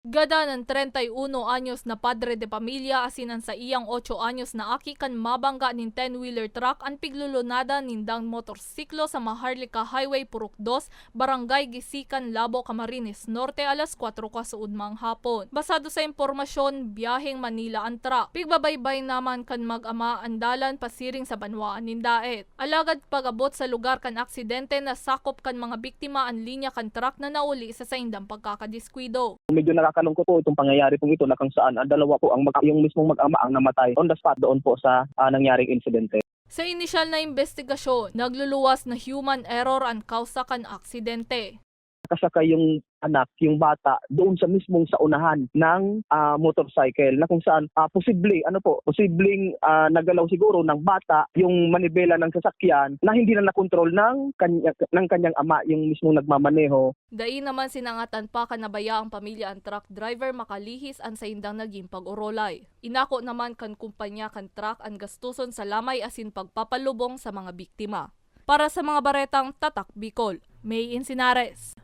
Gada ng 31 anyos na padre de pamilya asinan sa iyang 8 anyos na aki kan mabangga nin 10-wheeler truck ang piglulunada nindang motorsiklo sa Maharlika Highway Purok 2, Barangay Gisikan, Labo, Camarines Norte alas 4 kasuudmang hapon. Basado sa impormasyon, biyaheng Manila ang truck. Pigbabaybay naman kan mag-ama andalan pasiring sa banwaan nindaet. Alagad pagabot sa lugar kan aksidente na sakop kan mga biktima ang linya kan truck na nauli sa saindang pagkakadiskwido. Medyo nakakalungkot po itong pangyayari pong ito na kung saan ang dalawa po yung mismong mag-ama ang namatay on the spot doon po sa nangyaring insidente. Sa inisyal na investigasyon, nagluluwas na human error ang kausa kan aksidente. Kasakay yung anak, yung bata, doon sa mismong sa unahan ng motorcycle na kung saan posibleng nagalaw siguro ng bata yung manibela ng sasakyan na hindi na nakontrol ng kanyang ama, yung mismong nagmamaneho. Dai naman sinangatan pa kanabaya ang pamilya ang truck driver makalihis ang saindang naging pag-urolay. Inako naman kan kumpanya kan truck ang gastuson sa lamay asin pagpapalubong sa mga biktima. Para sa mga baretang Tatak Bicol, May Insinares.